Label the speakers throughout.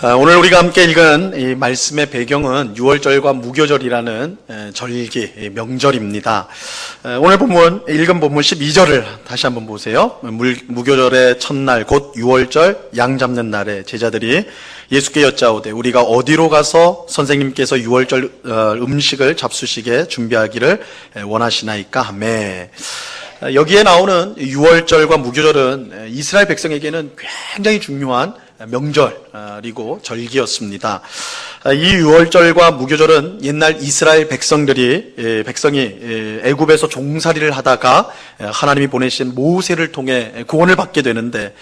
Speaker 1: 오늘 우리가 함께 읽은 이 말씀의 배경은 유월절과 무교절이라는 절기, 명절입니다. 오늘 읽은 본문 12절을 다시 한번 보세요. 무교절의 첫날 곧 유월절 양 잡는 날에 제자들이 예수께 여짜오되 우리가 어디로 가서 선생님께서 유월절 음식을 잡수시게 준비하기를 원하시나이까 하매. 여기에 나오는 유월절과 무교절은 이스라엘 백성에게는 굉장히 중요한 명절이고 절기였습니다. 이 유월절과 무교절은 옛날 이스라엘 백성이 애굽에서 종살이를 하다가 하나님이 보내신 모세를 통해 구원을 받게 되는데,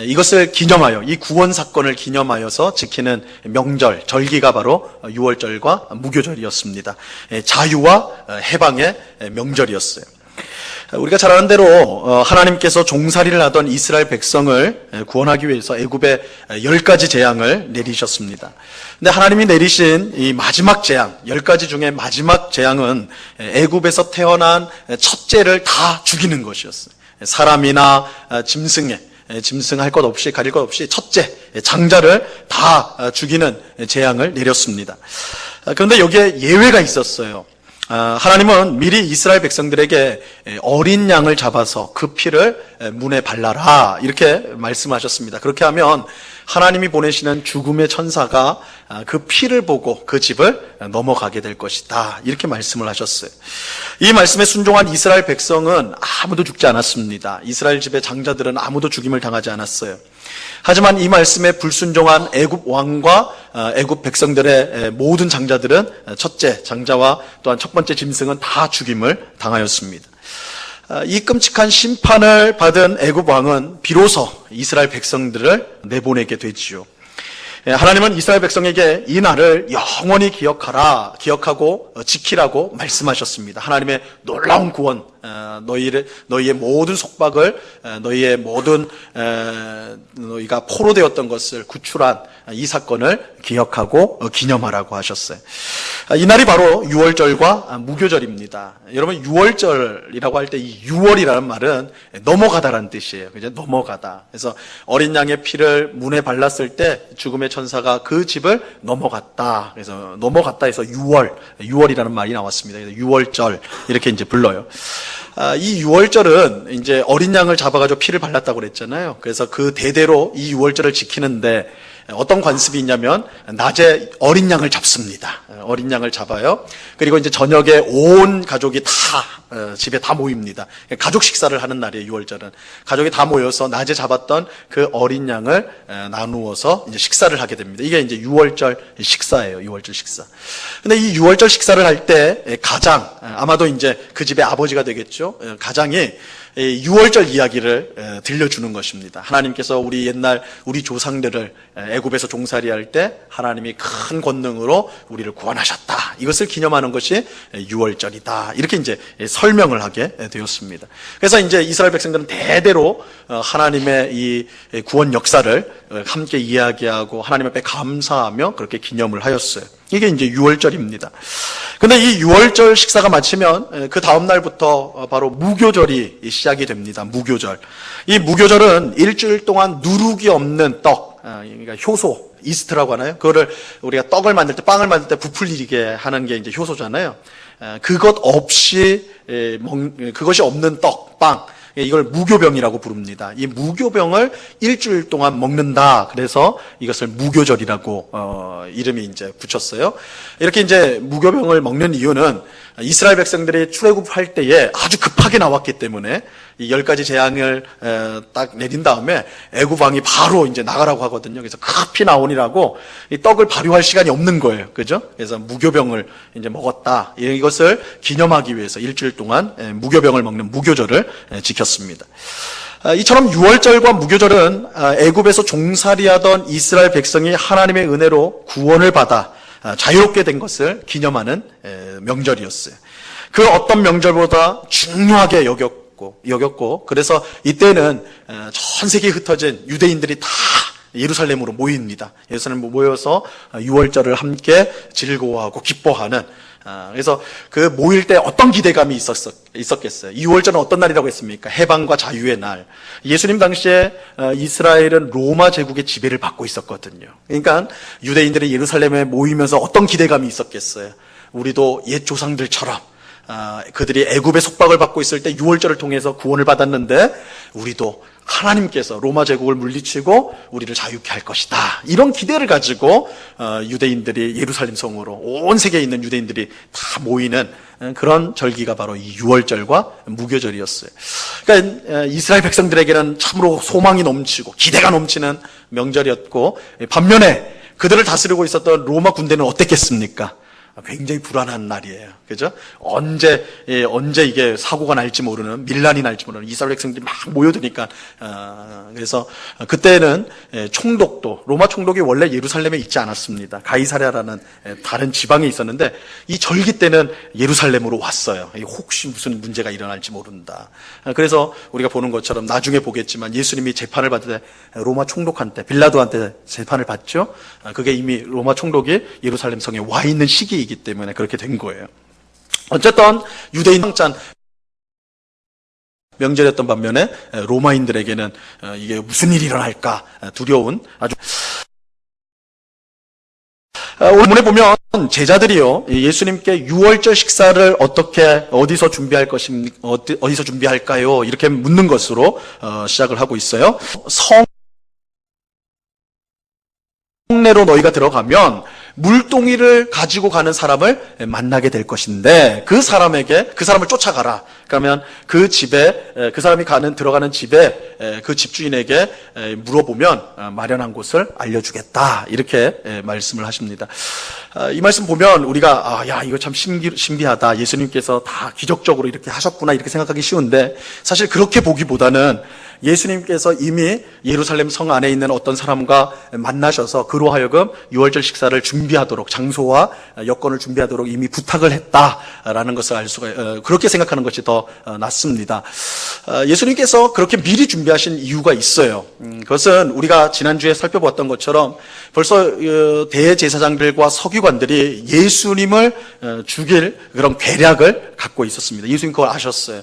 Speaker 1: 이것을 기념하여, 이 구원 사건을 기념하여서 지키는 명절, 절기가 바로 유월절과 무교절이었습니다. 자유와 해방의 명절이었어요. 우리가 잘 아는 대로 하나님께서 종살이를 하던 이스라엘 백성을 구원하기 위해서 애굽에 10가지 재앙을 내리셨습니다. 근데 하나님이 내리신 이 마지막 재앙, 10가지 중에 마지막 재앙은 애굽에서 태어난 첫째를 다 죽이는 것이었어요. 사람이나 짐승할 것 없이, 가릴 것 없이 첫째, 장자를 다 죽이는 재앙을 내렸습니다. 그런데 여기에 예외가 있었어요. 하나님은 미리 이스라엘 백성들에게 어린 양을 잡아서 그 피를 문에 발라라 이렇게 말씀하셨습니다. 그렇게 하면 하나님이 보내시는 죽음의 천사가 그 피를 보고 그 집을 넘어가게 될 것이다 이렇게 말씀을 하셨어요. 이 말씀에 순종한 이스라엘 백성은 아무도 죽지 않았습니다. 이스라엘 집의 장자들은 아무도 죽임을 당하지 않았어요. 하지만 이 말씀에 불순종한 애굽 왕과 애굽 백성들의 모든 장자들은 첫째 장자와 또한 첫 번째 짐승은 다 죽임을 당하였습니다. 이 끔찍한 심판을 받은 애굽 왕은 비로소 이스라엘 백성들을 내보내게 되지요. 하나님은 이스라엘 백성에게 이 날을 영원히 기억하고 지키라고 말씀하셨습니다. 하나님의 놀라운 구원, 너희의 모든 속박을, 너희가 포로되었던 것을 구출한 이 사건을 기억하고 기념하라고 하셨어요. 이 날이 바로 유월절과 무교절입니다. 여러분, 유월절이라고 할 때 이 유월이라는 말은 넘어가다라는 뜻이에요. 그죠? 넘어가다. 그래서 어린 양의 피를 문에 발랐을 때 죽음의 천사가 그 집을 넘어갔다. 그래서 넘어갔다 해서 유월이라는 말이 나왔습니다. 그래서 유월절 이렇게 이제 불러요. 이 유월절은 이제 어린 양을 잡아가지고 피를 발랐다고 그랬잖아요. 그래서 그 대대로 이 유월절을 지키는데 어떤 관습이 있냐면 낮에 어린 양을 잡습니다. 어린 양을 잡아요. 그리고 이제 저녁에 온 가족이 다 집에 다 모입니다. 가족 식사를 하는 날이에요. 유월절은 가족이 다 모여서 낮에 잡았던 그 어린 양을 나누어서 이제 식사를 하게 됩니다. 이게 이제 유월절 식사예요. 유월절 식사. 근데 이 유월절 식사를 할 때 가장, 아마도 이제 그 집의 아버지가 되겠죠. 가장이 유월절 이야기를 들려주는 것입니다. 하나님께서 우리 조상들을 애굽에서 종살이할 때 하나님이 큰 권능으로 우리를 구원하셨다. 이것을 기념하는 것이 유월절이다. 이렇게 이제 설명을 하게 되었습니다. 그래서 이제 이스라엘 백성들은 대대로 하나님의 이 구원 역사를 함께 이야기하고 하나님 앞에 감사하며 그렇게 기념을 하였어요. 이게 이제 유월절입니다. 근데 이 유월절 식사가 마치면 그 다음 날부터 바로 무교절이 시작이 됩니다. 무교절. 이 무교절은 일주일 동안 누룩이 없는 떡, 그러니까 효소, 이스트라고 하나요? 그거를 우리가 빵을 만들 때 부풀리게 하는 게 이제 효소잖아요. 그것이 없는 떡, 빵. 이걸 무교병이라고 부릅니다. 이 무교병을 일주일 동안 먹는다. 그래서 이것을 무교절이라고 이름이 이제 붙였어요. 이렇게 이제 무교병을 먹는 이유는 이스라엘 백성들이 출애굽할 때에 아주 급하게 나왔기 때문에 이 10가지 재앙을 딱 내린 다음에 애굽 왕이 바로 이제 나가라고 하거든요. 그래서 급히 나오니라고 이 떡을 발효할 시간이 없는 거예요. 그죠? 그래서 무교병을 이제 먹었다. 이것을 기념하기 위해서 일주일 동안 무교병을 먹는 무교절을 지켰습니다. 이처럼 유월절과 무교절은 애굽에서 종살이하던 이스라엘 백성이 하나님의 은혜로 구원을 받아 자유롭게 된 것을 기념하는 명절이었어요. 그 어떤 명절보다 중요하게 여겼고 그래서 이때는 전 세계에 흩어진 유대인들이 다 예루살렘으로 모입니다. 예루살렘 모여서 유월절을 함께 즐거워하고 기뻐하는 그래서 그 모일 때 어떤 기대감이 있었겠어요. 6월절은 어떤 날이라고 했습니까? 해방과 자유의 날. 예수님 당시에 이스라엘은 로마 제국의 지배를 받고 있었거든요. 그러니까 유대인들이 예루살렘에 모이면서 어떤 기대감이 있었겠어요. 우리도 옛 조상들처럼 그들이 애굽의 속박을 받고 있을 때 6월절을 통해서 구원을 받았는데 우리도 하나님께서 로마 제국을 물리치고 우리를 자유케 할 것이다. 이런 기대를 가지고 유대인들이 예루살렘 성으로 온 세계에 있는 유대인들이 다 모이는 그런 절기가 바로 이 6월절과 무교절이었어요. 그러니까 이스라엘 백성들에게는 참으로 소망이 넘치고 기대가 넘치는 명절이었고, 반면에 그들을 다스리고 있었던 로마 군대는 어땠겠습니까? 굉장히 불안한 날이에요. 그죠? 언제 이게 사고가 날지 모르는, 밀란이 날지 모르는 이스라엘 백성들이 막 모여드니까, 그래서 그때는 총독도, 로마 총독이 원래 예루살렘에 있지 않았습니다. 가이사랴라는 다른 지방에 있었는데, 이 절기 때는 예루살렘으로 왔어요. 혹시 무슨 문제가 일어날지 모른다. 그래서 우리가 보는 것처럼 나중에 보겠지만 예수님이 재판을 받을 때 로마 총독한테, 빌라도한테 재판을 받죠. 그게 이미 로마 총독이 예루살렘 성에 와 있는 시기이기 때문에 그렇게 된 거예요. 어쨌든 유대인 황찬 명절이었던 반면에 로마인들에게는 이게 무슨 일이 일어날까 두려운 아주. 오늘 본문에 보면 제자들이요, 예수님께 6월절 식사를 어디서 준비할 것입니까? 어디서 준비할까요? 이렇게 묻는 것으로 시작을 하고 있어요. 성내로 너희가 들어가면 물동이를 가지고 가는 사람을 만나게 될 것인데 그 사람을 쫓아가라. 그러면 그 사람이 들어가는 집에 그 집주인에게 물어보면 마련한 곳을 알려주겠다. 이렇게 말씀을 하십니다. 이 말씀 보면 우리가 이거 참 신비하다. 예수님께서 다 기적적으로 이렇게 하셨구나 이렇게 생각하기 쉬운데, 사실 그렇게 보기보다는 예수님께서 이미 예루살렘 성 안에 있는 어떤 사람과 만나셔서 그로 하여금 6월절 식사를 준비하도록, 장소와 여건을 준비하도록 이미 부탁을 했다라는 것을 알 수가, 그렇게 생각하는 것이 더 낫습니다. 예수님께서 그렇게 미리 준비하신 이유가 있어요. 그것은 우리가 지난주에 살펴봤던 것처럼 벌써 대제사장들과 서기관들이 예수님을 죽일 그런 계략을 갖고 있었습니다. 예수님 그걸 아셨어요.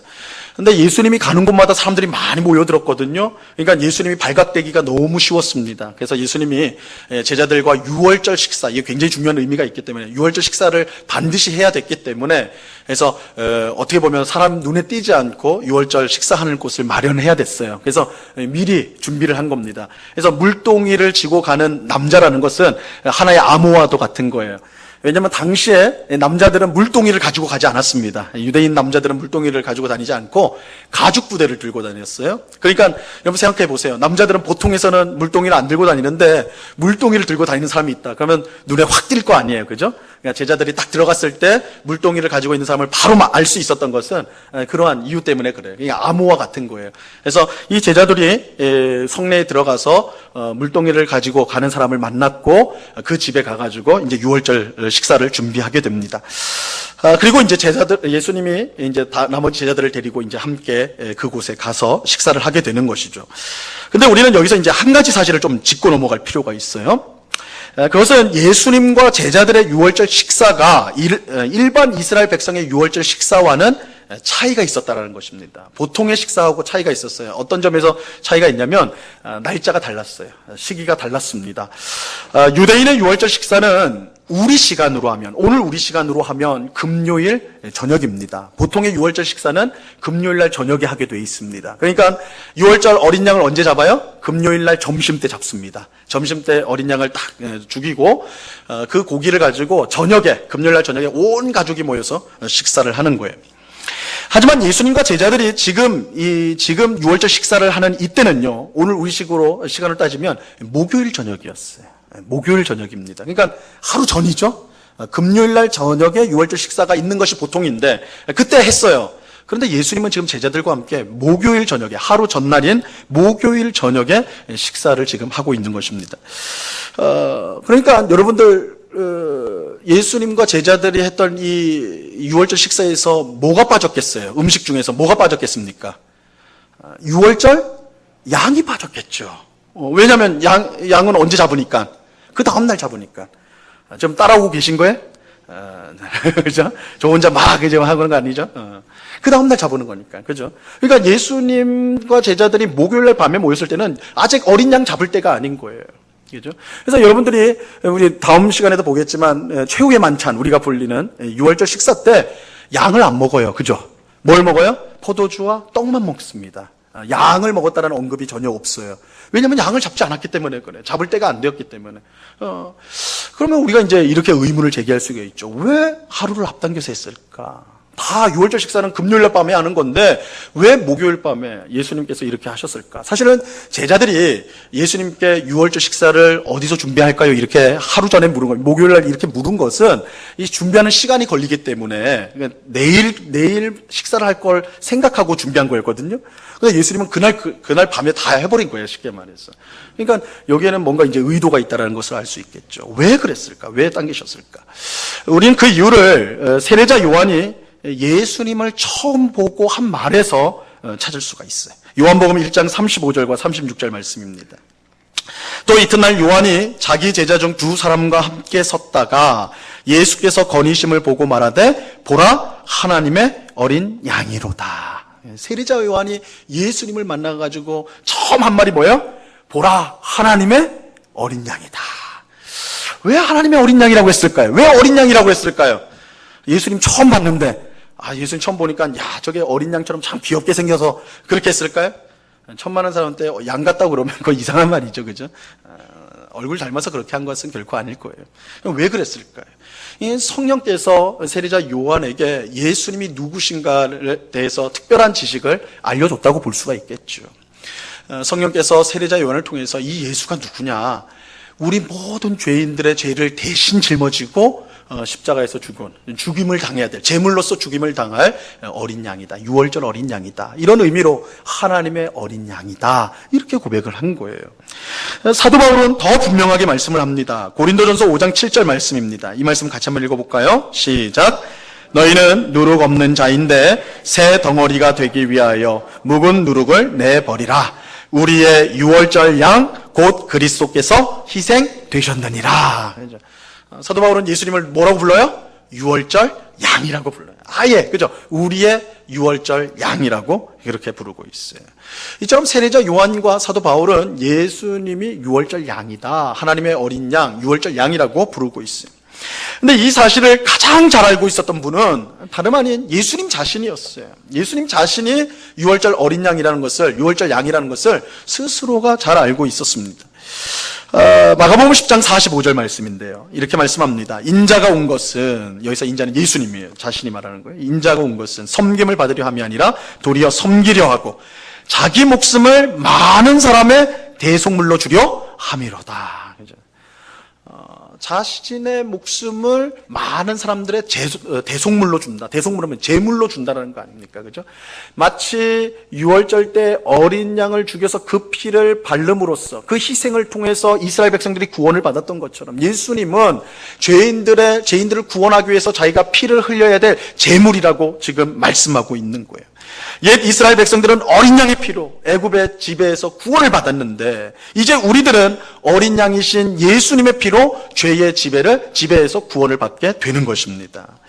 Speaker 1: 근데 예수님이 가는 곳마다 사람들이 많이 모여들었거든요. 그러니까 예수님이 발각되기가 너무 쉬웠습니다. 그래서 예수님이 제자들과 6월절 식사, 이게 굉장히 중요한 의미가 있기 때문에 6월절 식사를 반드시 해야 됐기 때문에, 그래서 어떻게 보면 사람 눈에 띄지 않고 6월절 식사하는 곳을 마련해야 됐어요. 그래서 미리 준비를 한 겁니다. 그래서 물동이를 지고 가는 남자라는 것은 하나의 암호와도 같은 거예요. 왜냐하면 당시에 남자들은 물동이를 가지고 가지 않았습니다. 유대인 남자들은 물동이를 가지고 다니지 않고 가죽 부대를 들고 다녔어요. 그러니까 여러분 생각해 보세요. 남자들은 보통에서는 물동이를 안 들고 다니는데 물동이를 들고 다니는 사람이 있다. 그러면 눈에 확 띌 거 아니에요. 그죠? 그러니까 제자들이 딱 들어갔을 때 물동이를 가지고 있는 사람을 바로 알 수 있었던 것은 그러한 이유 때문에 그래요. 그러니까 암호와 같은 거예요. 그래서 이 제자들이 성내에 들어가서 물동이를 가지고 가는 사람을 만났고 그 집에 가가지고 이제 6월절 식사를 준비하게 됩니다. 그리고 이제 예수님이 이제 나머지 제자들을 데리고 이제 함께 그곳에 가서 식사를 하게 되는 것이죠. 근데 우리는 여기서 이제 한 가지 사실을 좀 짚고 넘어갈 필요가 있어요. 그것은 예수님과 제자들의 6월절 식사가 일반 이스라엘 백성의 6월절 식사와는 차이가 있었다는 것입니다. 보통의 식사하고 차이가 있었어요. 어떤 점에서 차이가 있냐면 날짜가 달랐어요. 시기가 달랐습니다. 유대인의 6월절 식사는 오늘 우리 시간으로 하면 금요일 저녁입니다. 보통의 6월절 식사는 금요일 날 저녁에 하게 돼 있습니다. 그러니까 6월절 어린 양을 언제 잡아요? 금요일 날 점심 때 잡습니다. 점심 때 어린 양을 딱 죽이고 그 고기를 가지고 금요일 날 저녁에 온 가족이 모여서 식사를 하는 거예요. 하지만 예수님과 제자들이 지금 6월절 식사를 하는 이때는요, 오늘 우리 시간을 따지면 목요일 저녁이었어요. 목요일 저녁입니다. 그러니까 하루 전이죠. 금요일 날 저녁에 6월절 식사가 있는 것이 보통인데 그때 했어요. 그런데 예수님은 지금 제자들과 함께 목요일 저녁에, 하루 전날인 목요일 저녁에 식사를 지금 하고 있는 것입니다. 그러니까 여러분들 예수님과 제자들이 했던 이 6월절 식사에서 뭐가 빠졌겠어요? 음식 중에서 뭐가 빠졌겠습니까? 6월절 양이 빠졌겠죠. 왜냐하면 양은 언제 잡으니까? 그 다음날 잡으니까. 좀 따라오고 계신 거예요? 그죠? 저 혼자 막 이제 하는 거 아니죠? 그 다음날 잡으는 거니까. 그죠? 그러니까 예수님과 제자들이 목요일날 밤에 모였을 때는 아직 어린 양 잡을 때가 아닌 거예요. 그죠? 그래서 여러분들이 우리 다음 시간에도 보겠지만 최후의 만찬 우리가 불리는 6월절 식사 때 양을 안 먹어요. 그죠? 뭘 먹어요? 포도주와 떡만 먹습니다. 양을 먹었다는 언급이 전혀 없어요. 왜냐하면 양을 잡지 않았기 때문에 그래. 잡을 때가 안 되었기 때문에. 그러면 우리가 이제 이렇게 의문을 제기할 수가 있죠. 왜 하루를 앞당겨서 했을까? 다 6월절 식사는 금요일 밤에 하는 건데 왜 목요일 밤에 예수님께서 이렇게 하셨을까? 사실은 제자들이 예수님께 6월절 식사를 어디서 준비할까요? 이렇게 하루 전에 물은 거예요. 목요일 날 이렇게 물은 것은 이 준비하는 시간이 걸리기 때문에 그러니까 내일 식사를 할 걸 생각하고 준비한 거였거든요. 근데 예수님은 그날 밤에 다 해버린 거예요. 쉽게 말해서. 그러니까 여기에는 뭔가 이제 의도가 있다는 것을 알 수 있겠죠. 왜 그랬을까? 왜 당기셨을까? 우리는 그 이유를 세례자 요한이 예수님을 처음 보고 한 말에서 찾을 수가 있어요. 요한복음 1장 35절과 36절 말씀입니다. 또 이튿날 요한이 자기 제자 중 두 사람과 함께 섰다가 예수께서 거니심을 보고 말하되 보라 하나님의 어린 양이로다. 세례자 요한이 예수님을 만나가지고 처음 한 말이 뭐예요? 보라 하나님의 어린 양이다. 왜 하나님의 어린 양이라고 했을까요? 왜 어린 양이라고 했을까요? 예수님 처음 봤는데 예수님 처음 보니까 저게 어린 양처럼 참 귀엽게 생겨서 그렇게 했을까요? 처음 만난 사람한테 양 같다고 그러면 그거 이상한 말이죠. 그죠? 얼굴 닮아서 그렇게 한 것은 결코 아닐 거예요. 왜 그랬을까요? 성령께서 세례자 요한에게 예수님이 누구신가에 대해서 특별한 지식을 알려줬다고 볼 수가 있겠죠. 성령께서 세례자 요한을 통해서 이 예수가 누구냐, 우리 모든 죄인들의 죄를 대신 짊어지고 십자가에서 죽임을 당해야 될, 제물로서 죽임을 당할 어린 양이다. 6월절 어린 양이다. 이런 의미로 하나님의 어린 양이다. 이렇게 고백을 한 거예요. 사도 바울은 더 분명하게 말씀을 합니다. 고린도전서 5장 7절 말씀입니다. 이 말씀 같이 한번 읽어볼까요? 시작. 너희는 누룩 없는 자인데 새 덩어리가 되기 위하여 묵은 누룩을 내버리라. 우리의 6월절 양 곧 그리스도께서 희생되셨느니라. 사도 바울은 예수님을 뭐라고 불러요? 6월절 양이라고 불러요. 아예, 그죠? 우리의 6월절 양이라고 그렇게 부르고 있어요. 이처럼 세례자 요한과 사도 바울은 예수님이 6월절 양이다. 하나님의 어린 양, 6월절 양이라고 부르고 있어요. 근데 이 사실을 가장 잘 알고 있었던 분은 다름 아닌 예수님 자신이었어요. 예수님 자신이 6월절 어린 양이라는 것을, 6월절 양이라는 것을 스스로가 잘 알고 있었습니다. 마가복음 10장 45절 말씀인데요. 이렇게 말씀합니다. 인자가 온 것은, 여기서 인자는 예수님이에요. 자신이 말하는 거예요. 인자가 온 것은 섬김을 받으려 함이 아니라 도리어 섬기려 하고 자기 목숨을 많은 사람의 대속물로 주려 함이로다. 자신의 목숨을 많은 사람들의 대속물로 준다. 대속물은 제물로 준다는 거 아닙니까? 그죠? 마치 6월절 때 어린 양을 죽여서 그 피를 바름으로써 그 희생을 통해서 이스라엘 백성들이 구원을 받았던 것처럼 예수님은 죄인들을 구원하기 위해서 자기가 피를 흘려야 될 제물이라고 지금 말씀하고 있는 거예요. 옛 이스라엘 백성들은 어린 양의 피로 애굽의 지배에서 구원을 받았는데 이제 우리들은 어린 양이신 예수님의 피로 죄의 지배에서 구원을 받게 되는 것입니다.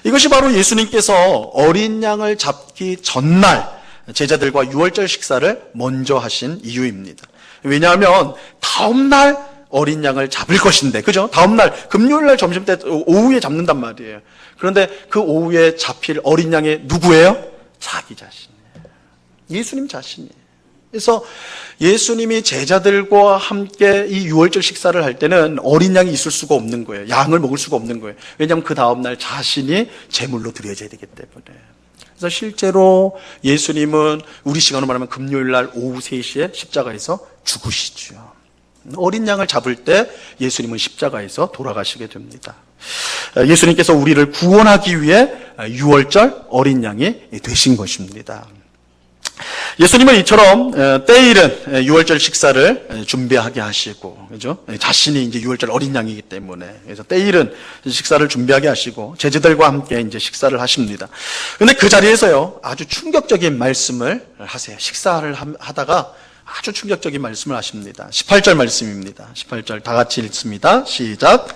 Speaker 1: 이것이 바로 예수님께서 어린 양을 잡기 전날 제자들과 6월절 식사를 먼저 하신 이유입니다. 왜냐하면 다음날 어린 양을 잡을 것인데, 그죠? 다음날 금요일날 점심때 오후에 잡는단 말이에요. 그런데 그 오후에 잡힐 어린 양이 누구예요? 자기 자신이에요. 예수님 자신이에요. 그래서 예수님이 제자들과 함께 이 6월절 식사를 할 때는 어린 양이 있을 수가 없는 거예요. 양을 먹을 수가 없는 거예요. 왜냐하면 그 다음날 자신이 제물로 드려져야 되기 때문에. 그래서 실제로 예수님은 우리 시간으로 말하면 금요일날 오후 3시에 십자가에서 죽으시죠. 어린 양을 잡을 때 예수님은 십자가에서 돌아가시게 됩니다. 예수님께서 우리를 구원하기 위해 6월절 어린 양이 되신 것입니다. 예수님은 이처럼 때일은 6월절 식사를 준비하게 하시고, 그죠? 자신이 이제 6월절 어린 양이기 때문에, 그래서 때일은 식사를 준비하게 하시고, 제자들과 함께 이제 식사를 하십니다. 근데 그 자리에서요, 아주 충격적인 말씀을 하세요. 식사를 하다가 아주 충격적인 말씀을 하십니다. 18절 말씀입니다. 18절 다 같이 읽습니다. 시작.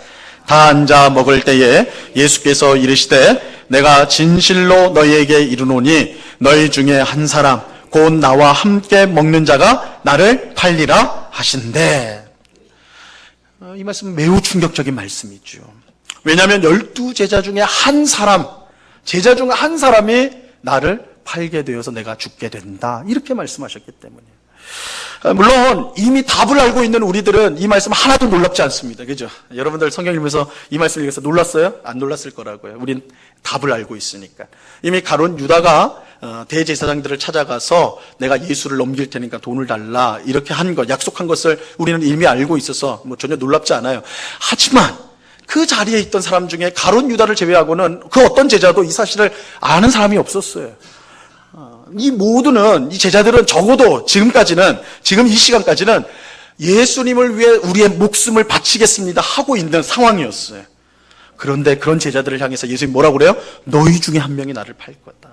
Speaker 1: 다 앉아 먹을 때에 예수께서 이르시되 내가 진실로 너희에게 이르노니 너희 중에 한 사람 곧 나와 함께 먹는 자가 나를 팔리라 하신대. 이 말씀은 매우 충격적인 말씀이죠. 왜냐하면 12제자 중에 한 사람, 제자 중 한 사람이 나를 팔게 되어서 내가 죽게 된다, 이렇게 말씀하셨기 때문이에요. 물론 이미 답을 알고 있는 우리들은 이 말씀 하나도 놀랍지 않습니다. 그죠? 여러분들 성경 읽으면서 이 말씀 읽어서 놀랐어요? 안 놀랐을 거라고요. 우린 답을 알고 있으니까. 이미 가룟 유다가 대제사장들을 찾아가서 내가 예수를 넘길 테니까 돈을 달라, 이렇게 한 것, 약속한 것을 우리는 이미 알고 있어서 전혀 놀랍지 않아요. 하지만 그 자리에 있던 사람 중에 가룟 유다를 제외하고는 그 어떤 제자도 이 사실을 아는 사람이 없었어요. 이 모두는, 이 제자들은 적어도 지금까지는, 지금 이 시간까지는 예수님을 위해 우리의 목숨을 바치겠습니다 하고 있는 상황이었어요. 그런데 그런 제자들을 향해서 예수님이 뭐라고 그래요? 너희 중에 한 명이 나를 팔 거다.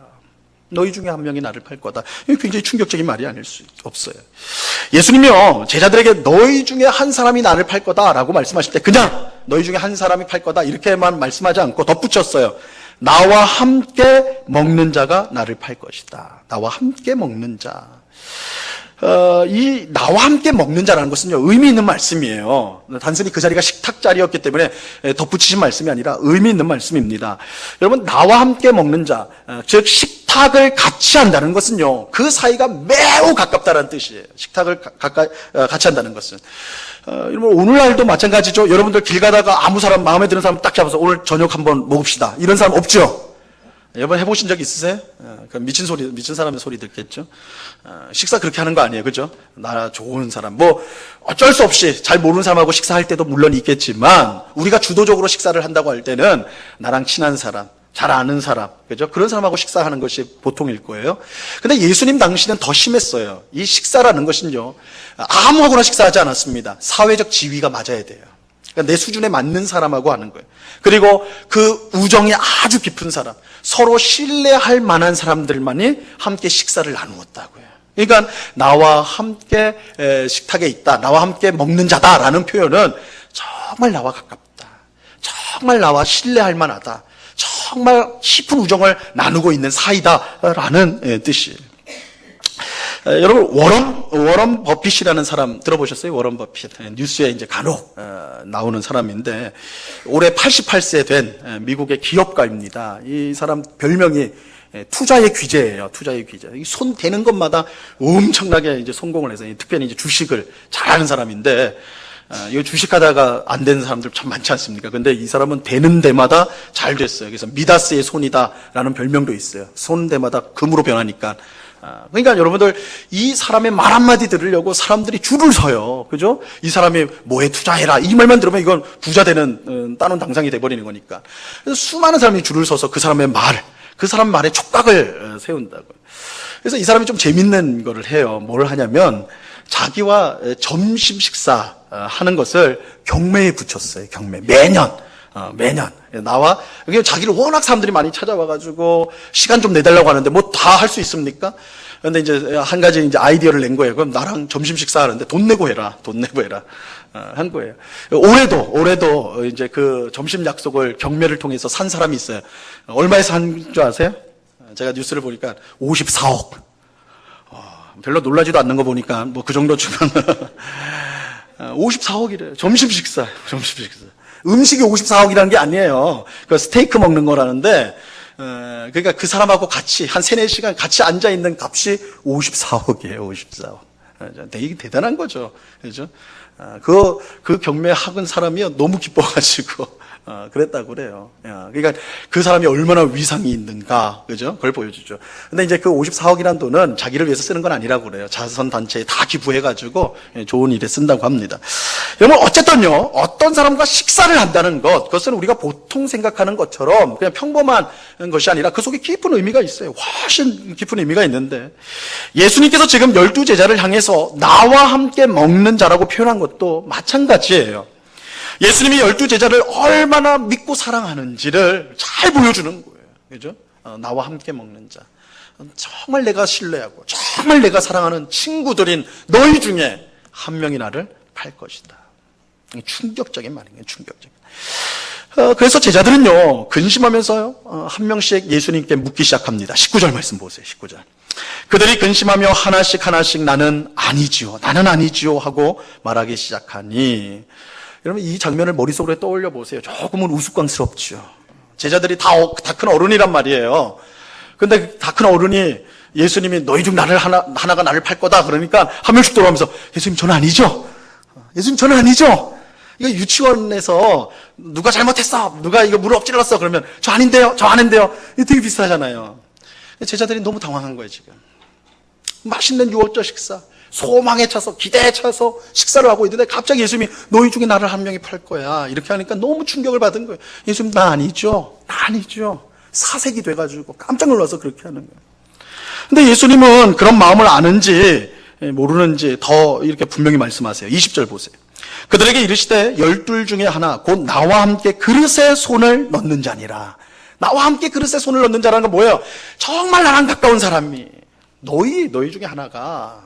Speaker 1: 너희 중에 한 명이 나를 팔 거다. 이게 굉장히 충격적인 말이 아닐 수 없어요. 예수님이요, 제자들에게 너희 중에 한 사람이 나를 팔 거다라고 말씀하실 때 그냥 너희 중에 한 사람이 팔 거다 이렇게만 말씀하지 않고 덧붙였어요. 나와 함께 먹는 자가 나를 팔 것이다. 나와 함께 먹는 자. 이 나와 함께 먹는 자라는 것은요, 의미 있는 말씀이에요. 단순히 그 자리가 식탁 자리였기 때문에 덧붙이신 말씀이 아니라 의미 있는 말씀입니다. 여러분, 나와 함께 먹는 자, 즉 식탁을 같이 한다는 것은요, 그 사이가 매우 가깝다는 뜻이에요. 식탁을 같이 한다는 것은. 여러분, 오늘날도 마찬가지죠. 여러분들 길 가다가 아무 사람, 마음에 드는 사람 딱 잡아서 오늘 저녁 한번 먹읍시다, 이런 사람 없죠? 여러분 해보신 적 있으세요? 미친 사람의 소리 듣겠죠? 식사 그렇게 하는 거 아니에요, 그죠? 나 좋은 사람, 어쩔 수 없이 잘 모르는 사람하고 식사할 때도 물론 있겠지만, 우리가 주도적으로 식사를 한다고 할 때는 나랑 친한 사람, 잘 아는 사람, 그죠? 그런 사람하고 식사하는 것이 보통일 거예요. 근데 예수님 당시는 더 심했어요. 이 식사라는 것은요, 아무하고나 식사하지 않았습니다. 사회적 지위가 맞아야 돼요. 그러니까 내 수준에 맞는 사람하고 하는 거예요. 그리고 그 우정이 아주 깊은 사람, 서로 신뢰할 만한 사람들만이 함께 식사를 나누었다고요. 그러니까 나와 함께 식탁에 있다, 나와 함께 먹는 자다라는 표현은 정말 나와 가깝다, 정말 나와 신뢰할 만하다, 정말 깊은 우정을 나누고 있는 사이다라는 뜻이에요. 여러분, 워런 버핏이라는 사람 들어보셨어요? 워런 버핏. 뉴스에 이제 간혹 나오는 사람인데, 올해 88세 된 미국의 기업가입니다. 이 사람 별명이 투자의 귀재예요. 투자의 귀재. 손 대는 것마다 엄청나게 이제 성공을 해서, 특별히 이제 주식을 잘하는 사람인데, 이 주식하다가 안 되는 사람들 참 많지 않습니까? 근데 이 사람은 되는 데마다 잘 됐어요. 그래서 미다스의 손이다라는 별명도 있어요. 손 대마다 금으로 변하니까. 그러니까 여러분들, 이 사람의 말 한마디 들으려고 사람들이 줄을 서요. 그죠? 이 사람이 뭐에 투자해라, 이 말만 들으면 이건 부자 되는 따놓은 당상이 돼버리는 거니까. 그래서 수많은 사람이 줄을 서서 그 사람의 그 사람 말에 촉각을 세운다고요. 그래서 이 사람이 좀 재밌는 거를 해요. 뭘 하냐면, 자기와 점심 식사 하는 것을 경매에 붙였어요. 경매. 매년. 나와, 자기를 워낙 사람들이 많이 찾아와가지고, 시간 좀 내달라고 하는데, 다 할 수 있습니까? 근데 이제, 한 가지 이제 아이디어를 낸 거예요. 그럼 나랑 점심 식사하는데 돈 내고 해라. 한 거예요. 올해도 이제 그 점심 약속을 경매를 통해서 산 사람이 있어요. 얼마에 산 줄 아세요? 제가 뉴스를 보니까 54억. 별로 놀라지도 않는 거 보니까, 그 정도 주면, 54억이래요. 점심 식사. 음식이 54억이라는 게 아니에요. 그 스테이크 먹는 거라는데, 그러니까 그 사람하고 같이 한 3-4시간 같이 앉아있는 값이 54억이에요, 54억. 되게 대단한 거죠. 그죠? 그 경매 학은 사람이 너무 기뻐가지고, 그랬다고 그래요. 그러니까 그 사람이 얼마나 위상이 있는가, 그죠? 그걸 보여주죠. 근데 이제 그 54억이라는 돈은 자기를 위해서 쓰는 건 아니라고 그래요. 자선단체에 다 기부해가지고 좋은 일에 쓴다고 합니다. 여러분, 어쨌든요, 어떤 사람과 식사를 한다는 것, 그것은 우리가 보통 생각하는 것처럼 그냥 평범한 것이 아니라 그 속에 깊은 의미가 있어요. 훨씬 깊은 의미가 있는데, 예수님께서 지금 12제자를 향해서 나와 함께 먹는 자라고 표현한 것도 마찬가지예요. 예수님이 12제자를 얼마나 믿고 사랑하는지를 잘 보여주는 거예요. 그죠? 나와 함께 먹는 자. 정말 내가 신뢰하고 정말 내가 사랑하는 친구들인 너희 중에 한 명이 나를 팔 것이다. 충격적인 말이에요. 충격적인. 그래서 제자들은요, 근심하면서요, 한 명씩 예수님께 묻기 시작합니다. 19절 말씀 보세요, 19절. 그들이 근심하며 하나씩 나는 아니지요 하고 말하기 시작하니, 여러분 이 장면을 머릿속으로 떠올려 보세요. 조금은 우스꽝스럽죠. 제자들이 다 큰 어른이란 말이에요. 근데 다 큰 어른이 예수님이 너희 중 하나가 나를 팔 거다 그러니까 한 명씩 돌아오면서 예수님 저는 아니죠. 예수님 저는 아니죠. 이거 유치원에서 누가 잘못했어, 누가 이거 무릎 엎질렀어 그러면 저 아닌데요, 저 아닌데요. 이게 되게 비슷하잖아요. 제자들이 너무 당황한 거예요 지금. 맛있는 유월절 식사, 소망에 차서 기대에 차서 식사를 하고 있는데 갑자기 예수님이 너희 중에 나를 한 명이 팔 거야 이렇게 하니까 너무 충격을 받은 거예요. 예수님 나 아니죠, 나 아니죠. 사색이 돼가지고 깜짝 놀라서 그렇게 하는 거예요. 근데 예수님은 그런 마음을 아는지 모르는지 더 이렇게 분명히 말씀하세요. 20절 보세요. 그들에게 이르시되 12 중에 하나 곧 나와 함께 그릇에 손을 넣는 자니라. 나와 함께 그릇에 손을 넣는 자라는 건 뭐예요? 정말 나랑 가까운 사람이 너희 중에 하나가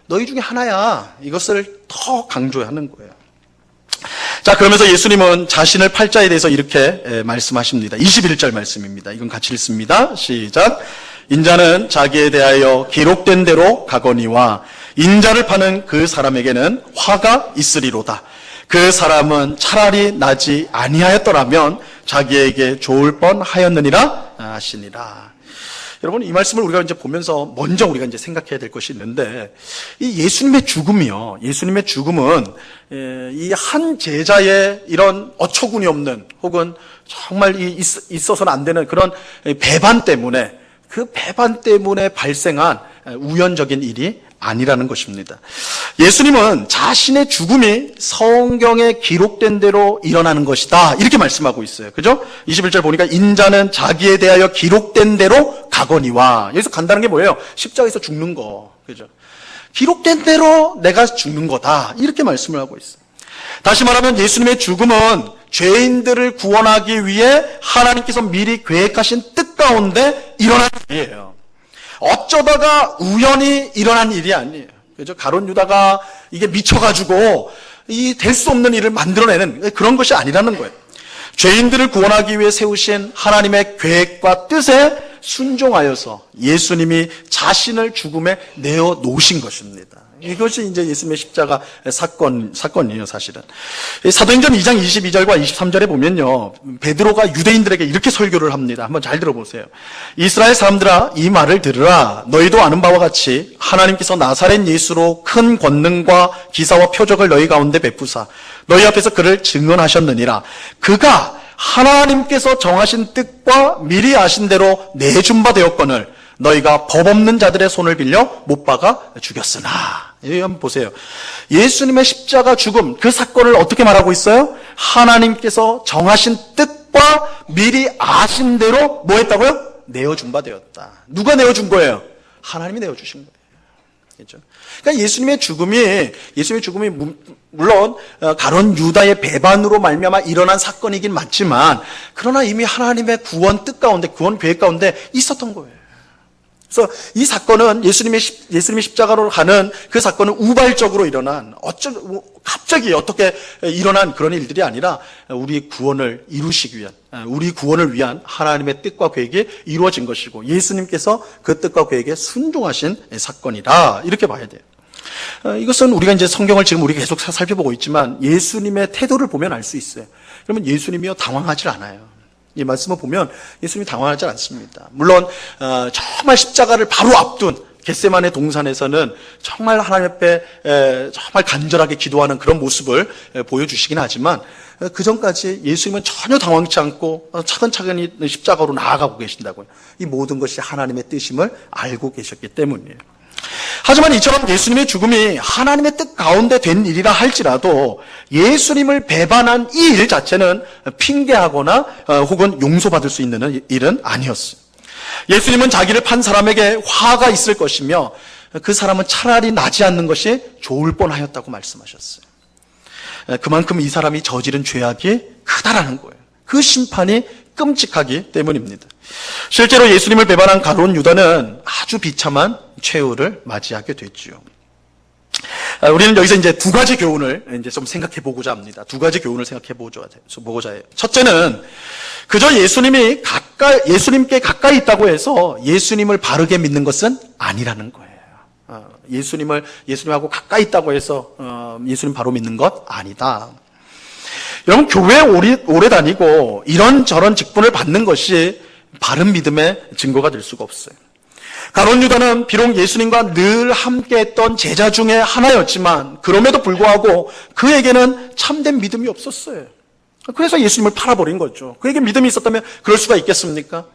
Speaker 1: 너희 중에 하나야. 이것을 더 강조하는 거예요. 자, 그러면서 예수님은 자신을 팔 자에 대해서 이렇게 말씀하십니다. 21절 말씀입니다. 이건 같이 읽습니다. 시작. 인자는 자기에 대하여 기록된 대로 가거니와 인자를 파는 그 사람에게는 화가 있으리로다. 그 사람은 차라리 나지 아니하였더라면 자기에게 좋을 뻔하였느니라 하시니라. 여러분 이 말씀을 우리가 이제 보면서 먼저 우리가 이제 생각해야 될 것이 있는데 이 예수님의 죽음이요. 예수님의 죽음은 이 한 제자의 이런 어처구니 없는 혹은 정말 있어서는 안 되는 그런 배반 때문에 그 배반 때문에 발생한 우연적인 일이 아니라는 것입니다. 예수님은 자신의 죽음이 성경에 기록된 대로 일어나는 것이다. 이렇게 말씀하고 있어요. 그죠? 21절 보니까 인자는 자기에 대하여 기록된 대로 가거니와. 여기서 간다는 게 뭐예요? 십자가에서 죽는 거. 그죠? 기록된 대로 내가 죽는 거다. 이렇게 말씀을 하고 있어요. 다시 말하면 예수님의 죽음은 죄인들을 구원하기 위해 하나님께서 미리 계획하신 뜻 가운데 일어난 일이에요. 어쩌다가 우연히 일어난 일이 아니에요. 그죠? 가룟 유다가 이게 미쳐가지고 이 될 수 없는 일을 만들어내는 그런 것이 아니라는 거예요. 죄인들을 구원하기 위해 세우신 하나님의 계획과 뜻에 순종하여서 예수님이 자신을 죽음에 내어 놓으신 것입니다. 이것이 이제 예수님의 십자가 사건이에요, 사실은. 사도행전 2장 22절과 23절에 보면요, 베드로가 유대인들에게 이렇게 설교를 합니다. 한번 잘 들어보세요. 이스라엘 사람들아, 이 말을 들으라. 너희도 아는 바와 같이 하나님께서 나사렛 예수로 큰 권능과 기사와 표적을 너희 가운데 베푸사 너희 앞에서 그를 증언하셨느니라. 그가 하나님께서 정하신 뜻과 미리 아신 대로 내준 바 되었거늘 너희가 법 없는 자들의 손을 빌려 못 박아 죽였으나. 여기 한번 보세요. 예수님의 십자가 죽음, 그 사건을 어떻게 말하고 있어요? 하나님께서 정하신 뜻과 미리 아신 대로 뭐 했다고요? 내어준 바 되었다. 누가 내어준 거예요? 하나님이 내어주신 거예요. 그렇죠? 그러니까 예수님의 죽음이 물론 가룟 유다의 배반으로 말미암아 일어난 사건이긴 맞지만 그러나 이미 하나님의 구원 뜻 가운데, 구원 계획 가운데 있었던 거예요. 그래서 이 사건은 예수님의 십자가로 가는 그 사건은 우발적으로 일어난 갑자기 어떻게 일어난 그런 일들이 아니라 우리 구원을 이루시기 위한, 우리 구원을 위한 하나님의 뜻과 계획이 이루어진 것이고 예수님께서 그 뜻과 계획에 순종하신 사건이다. 이렇게 봐야 돼요. 이것은 우리가 이제 성경을 지금 우리가 계속 살펴보고 있지만 예수님의 태도를 보면 알 수 있어요. 그러면 예수님이요 당황하지 않아요. 이 말씀을 보면 예수님이 당황하지 않습니다. 물론 정말 십자가를 바로 앞둔 겟세마네 동산에서는 정말 하나님 앞에 정말 간절하게 기도하는 그런 모습을 보여주시긴 하지만 그 전까지 예수님은 전혀 당황치 않고 차근차근히 십자가로 나아가고 계신다고요. 이 모든 것이 하나님의 뜻임을 알고 계셨기 때문이에요. 하지만 이처럼 예수님의 죽음이 하나님의 뜻 가운데 된 일이라 할지라도 예수님을 배반한 이 일 자체는 핑계하거나 혹은 용서받을 수 있는 일은 아니었어요. 예수님은 자기를 판 사람에게 화가 있을 것이며 그 사람은 차라리 나지 않는 것이 좋을 뻔하였다고 말씀하셨어요. 그만큼 이 사람이 저지른 죄악이 크다라는 거예요. 그 심판이 끔찍하기 때문입니다. 실제로 예수님을 배반한 가룟 유다는 아주 비참한 최후를 맞이하게 됐죠. 우리는 여기서 이제 두 가지 교훈을 이제 좀 생각해 보고자 합니다. 두 가지 교훈을 생각해 보고자 해요. 첫째는 그저 예수님께 가까이 있다고 해서 예수님을 바르게 믿는 것은 아니라는 거예요. 예수님하고 가까이 있다고 해서 예수님 바로 믿는 것 아니다. 여러분, 교회 오래 다니고 이런저런 직분을 받는 것이 바른 믿음의 증거가 될 수가 없어요. 가룟 유다는 비록 예수님과 늘 함께했던 제자 중에 하나였지만 그럼에도 불구하고 그에게는 참된 믿음이 없었어요. 그래서 예수님을 팔아버린 거죠. 그에게 믿음이 있었다면 그럴 수가 있겠습니까?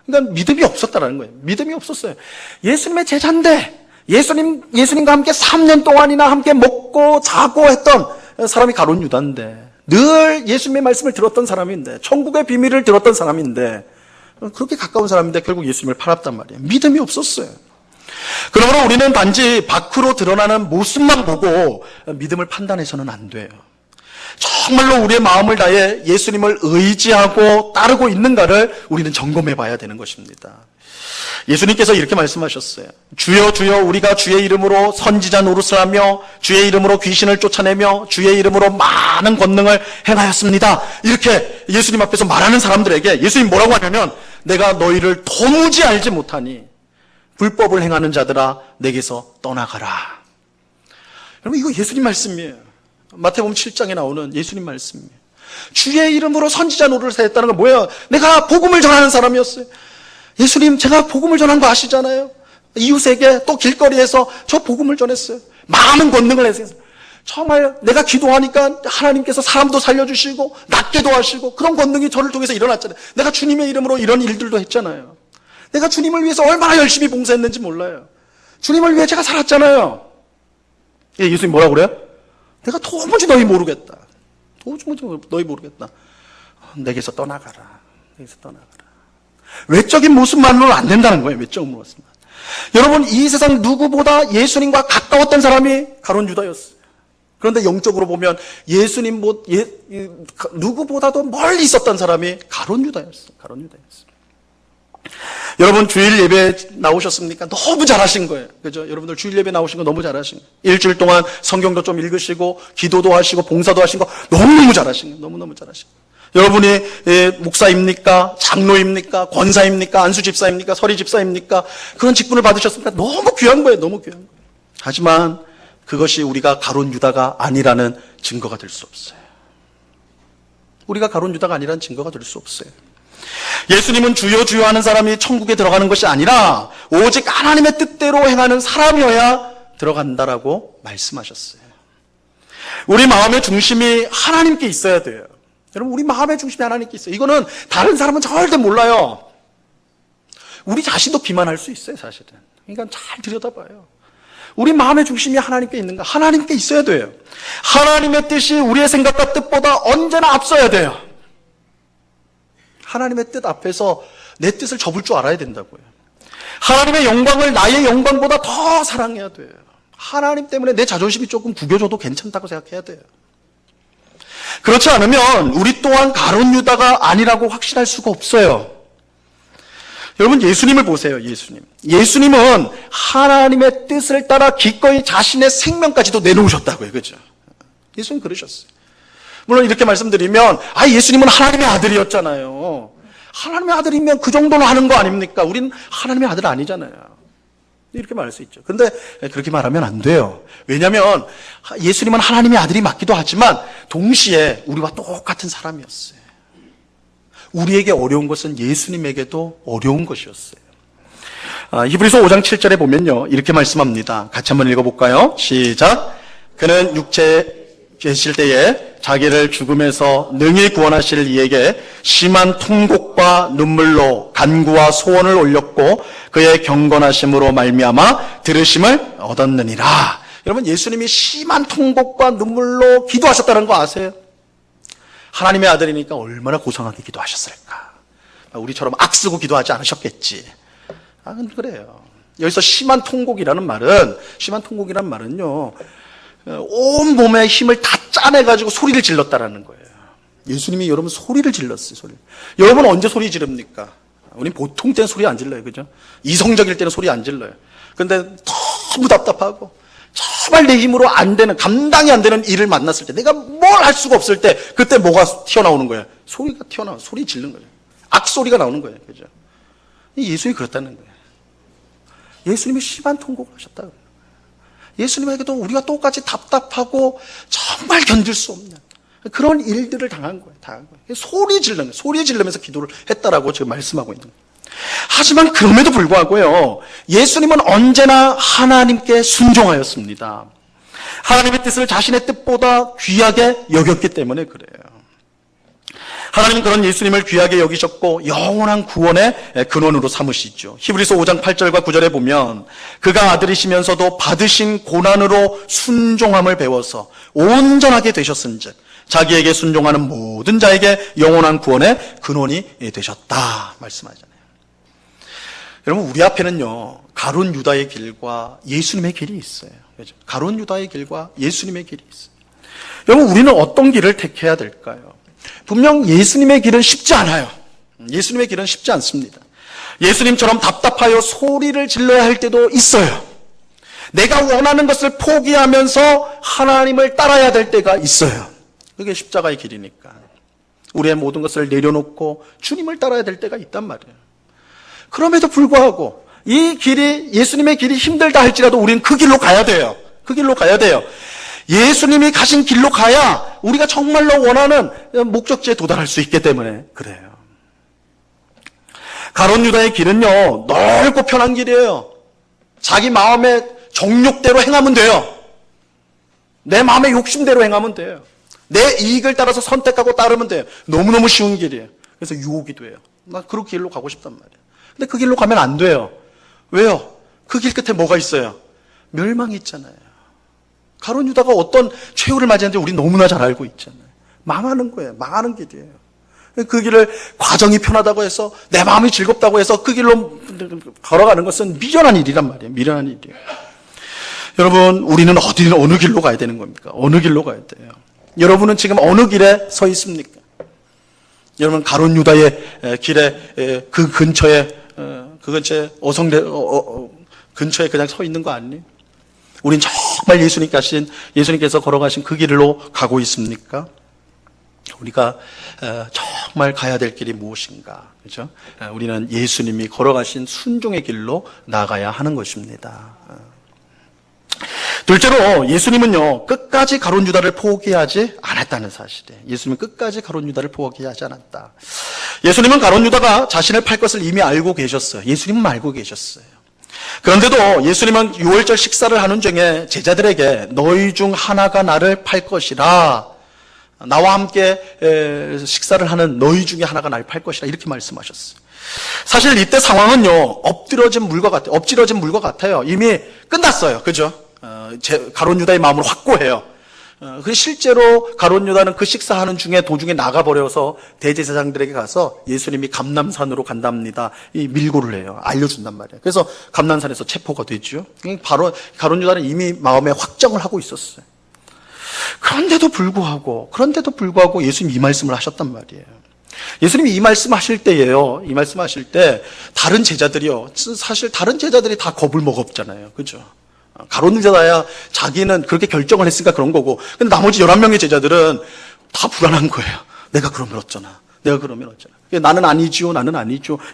Speaker 1: 그러니까 믿음이 없었다는 거예요. 믿음이 없었어요. 예수님의 제자인데 예수님과 함께 3년 동안이나 함께 먹고 자고 했던 사람이 가룟 유다인데, 늘 예수님의 말씀을 들었던 사람인데, 천국의 비밀을 들었던 사람인데, 그렇게 가까운 사람인데 결국 예수님을 팔았단 말이에요. 믿음이 없었어요. 그러므로 우리는 단지 밖으로 드러나는 모습만 보고 믿음을 판단해서는 안 돼요. 정말로 우리의 마음을 다해 예수님을 의지하고 따르고 있는가를 우리는 점검해 봐야 되는 것입니다. 예수님께서 이렇게 말씀하셨어요. 주여 주여, 우리가 주의 이름으로 선지자 노릇을 하며 주의 이름으로 귀신을 쫓아내며 주의 이름으로 많은 권능을 행하였습니다. 이렇게 예수님 앞에서 말하는 사람들에게 예수님 뭐라고 하냐면, 내가 너희를 도무지 알지 못하니 불법을 행하는 자들아 내게서 떠나가라. 여러분, 이거 예수님 말씀이에요. 마태복음 7장에 나오는 예수님 말씀이에요. 주의 이름으로 선지자 노릇을 했다는 건 뭐예요? 내가 복음을 전하는 사람이었어요. 예수님, 제가 복음을 전한 거 아시잖아요. 이웃에게, 또 길거리에서 저 복음을 전했어요. 많은 권능을 했어요. 정말 내가 기도하니까 하나님께서 사람도 살려주시고 낫게도 하시고 그런 권능이 저를 통해서 일어났잖아요. 내가 주님의 이름으로 이런 일들도 했잖아요. 내가 주님을 위해서 얼마나 열심히 봉사했는지 몰라요. 주님을 위해 제가 살았잖아요. 예수님 뭐라고 그래요? 내가 도무지 너희 모르겠다. 도무지 너희 모르겠다. 내게서 떠나가라. 내게서 떠나가라. 외적인 모습만으로는 안 된다는 거예요. 외적인 모습만. 여러분, 이 세상 누구보다 예수님과 가까웠던 사람이 가룟 유다였어요. 그런데 영적으로 보면 예수님 누구보다도 멀리 있었던 사람이 가룟 유다였어요. 가룟 유다였어요. 여러분, 주일 예배 나오셨습니까? 너무 잘하신 거예요. 그죠? 여러분들 주일 예배 나오신 거 너무 잘하신 거예요. 일주일 동안 성경도 좀 읽으시고 기도도 하시고 봉사도 하신 거 너무너무 잘하신 거예요. 너무너무 잘하신 거예요. 여러분이 목사입니까? 장로입니까? 권사입니까? 안수집사입니까? 서리집사입니까? 그런 직분을 받으셨습니까? 너무 귀한 거예요. 너무 귀한 거예요. 하지만 그것이 우리가 가룟 유다가 아니라는 증거가 될 수 없어요. 우리가 가룟 유다가 아니라는 증거가 될 수 없어요. 예수님은 주여 주여 하는 사람이 천국에 들어가는 것이 아니라 오직 하나님의 뜻대로 행하는 사람이어야 들어간다라고 말씀하셨어요. 우리 마음의 중심이 하나님께 있어야 돼요. 여러분, 우리 마음의 중심이 하나님께 있어요. 이거는 다른 사람은 절대 몰라요. 우리 자신도 기만할 수 있어요, 사실은. 그러니까 잘 들여다봐요. 우리 마음의 중심이 하나님께 있는가? 하나님께 있어야 돼요. 하나님의 뜻이 우리의 생각과 뜻보다 언제나 앞서야 돼요. 하나님의 뜻 앞에서 내 뜻을 접을 줄 알아야 된다고요. 하나님의 영광을 나의 영광보다 더 사랑해야 돼요. 하나님 때문에 내 자존심이 조금 구겨져도 괜찮다고 생각해야 돼요. 그렇지 않으면 우리 또한 가룟 유다가 아니라고 확신할 수가 없어요. 여러분, 예수님을 보세요. 예수님은 하나님의 뜻을 따라 기꺼이 자신의 생명까지도 내놓으셨다고요. 그죠? 예수님 그러셨어요. 물론 이렇게 말씀드리면, 예수님은 하나님의 아들이었잖아요. 하나님의 아들이면 그 정도는 하는 거 아닙니까? 우린 하나님의 아들 아니잖아요. 이렇게 말할 수 있죠. 그런데 그렇게 말하면 안 돼요. 왜냐하면 예수님은 하나님의 아들이 맞기도 하지만 동시에 우리와 똑같은 사람이었어요. 우리에게 어려운 것은 예수님에게도 어려운 것이었어요. 히브리서 5장 7절에 보면요, 이렇게 말씀합니다. 같이 한번 읽어볼까요? 시작. 그는 육체에 계실 때에 자기를 죽음에서 능히 구원하실 이에게 심한 통곡과 눈물로 간구와 소원을 올렸고 그의 경건하심으로 말미암아 들으심을 얻었느니라. 여러분, 예수님이 심한 통곡과 눈물로 기도하셨다는 거 아세요? 하나님의 아들이니까 얼마나 고상하게 기도하셨을까. 우리처럼 악쓰고 기도하지 않으셨겠지. 그래요. 여기서 심한 통곡이라는 말은요, 온 몸의 힘을 다 짜내가지고 소리를 질렀다라는 거예요. 예수님이 여러분 소리를 질렀어요. 소리. 여러분 언제 소리 지릅니까? 우린 보통 때는 소리 안 질러요. 그죠? 이성적일 때는 소리 안 질러요. 근데 너무 답답하고 정말 내 힘으로 안 되는, 감당이 안 되는 일을 만났을 때, 내가 뭘 할 수가 없을 때, 그때 뭐가 튀어나오는 거예요? 소리가 튀어나와, 소리 지르는 거예요. 악소리가 나오는 거예요. 그죠? 예수님이 그렇다는 거예요. 예수님이 심한 통곡을 하셨다. 예수님에게도 우리가 똑같이 답답하고 정말 견딜 수 없는 그런 일들을 당한 거예요. 소리 지르면서 기도를 했다라고 지금 말씀하고 있는 거예요. 하지만 그럼에도 불구하고요, 예수님은 언제나 하나님께 순종하였습니다. 하나님의 뜻을 자신의 뜻보다 귀하게 여겼기 때문에 그래요. 하나님은 그런 예수님을 귀하게 여기셨고 영원한 구원의 근원으로 삼으시죠. 히브리서 5장 8절과 9절에 보면 그가 아들이시면서도 받으신 고난으로 순종함을 배워서 온전하게 되셨은즉 자기에게 순종하는 모든 자에게 영원한 구원의 근원이 되셨다 말씀하잖아요. 여러분, 우리 앞에는요, 가룟 유다의 길과 예수님의 길이 있어요. 그렇죠? 가룟 유다의 길과 예수님의 길이 있어요. 여러분, 우리는 어떤 길을 택해야 될까요? 분명 예수님의 길은 쉽지 않아요. 예수님의 길은 쉽지 않습니다. 예수님처럼 답답하여 소리를 질러야 할 때도 있어요. 내가 원하는 것을 포기하면서 하나님을 따라야 될 때가 있어요. 그게 십자가의 길이니까. 우리의 모든 것을 내려놓고 주님을 따라야 될 때가 있단 말이에요. 그럼에도 불구하고 이 길이, 예수님의 길이 힘들다 할지라도 우리는 그 길로 가야 돼요. 그 길로 가야 돼요. 예수님이 가신 길로 가야 우리가 정말로 원하는 목적지에 도달할 수 있기 때문에 그래요. 가룟 유다의 길은요, 넓고 편한 길이에요. 자기 마음의 정욕대로 행하면 돼요. 내 마음의 욕심대로 행하면 돼요. 내 이익을 따라서 선택하고 따르면 돼요. 너무너무 쉬운 길이에요. 그래서 유혹이 돼요. 나 그 길로 가고 싶단 말이에요. 근데 그 길로 가면 안 돼요. 왜요? 그 길 끝에 뭐가 있어요? 멸망이 있잖아요. 가룟 유다가 어떤 최후를 맞이했는지 우리 너무나 잘 알고 있잖아요. 망하는 거예요. 망하는 길이에요. 그 길을 과정이 편하다고 해서 내 마음이 즐겁다고 해서 그 길로 걸어가는 것은 미련한 일이란 말이에요. 미련한 일이에요. 여러분, 우리는 어느 길로 가야 되는 겁니까? 어느 길로 가야 돼요? 여러분은 지금 어느 길에 서 있습니까? 여러분, 가룟 유다의 길에 그 근처에 근처에 그냥 서 있는 거 아니에요? 우린 정말 예수님께서 걸어가신 그 길로 가고 있습니까? 우리가 정말 가야 될 길이 무엇인가? 그죠? 우리는 예수님이 걸어가신 순종의 길로 나가야 하는 것입니다. 둘째로, 예수님은요, 끝까지 가룟 유다를 포기하지 않았다는 사실이에요. 예수님은 끝까지 가룟 유다를 포기하지 않았다. 예수님은 가룟 유다가 자신을 팔 것을 이미 알고 계셨어요. 예수님은 알고 계셨어요. 그런데도 예수님은 유월절 식사를 하는 중에 제자들에게 너희 중 하나가 나를 팔 것이라, 나와 함께 식사를 하는 너희 중에 하나가 나를 팔 것이라 이렇게 말씀하셨어요. 사실 이때 상황은요, 엎질러진 물과 같아요. 이미 끝났어요. 그죠? 가룟 유다의 마음을 확고해요. 실제로 가룟 유다는 그 식사하는 중에 도중에 나가버려서 대제사장들에게 가서 예수님이 감람산으로 간답니다. 이 밀고를 해요. 알려준단 말이에요. 그래서 감람산에서 체포가 되죠. 바로 가룟 유다는 이미 마음에 확정을 하고 있었어요. 그런데도 불구하고 예수님이 이 말씀을 하셨단 말이에요. 예수님이 이 말씀하실 때 다른 제자들이요, 사실 다른 제자들이 다 겁을 먹었잖아요. 그죠? 가룟 유다야 자기는 그렇게 결정을 했으니까 그런 거고, 근데 나머지 11명의 제자들은 다 불안한 거예요. 내가 그러면 어쩌나. 나는 아니죠.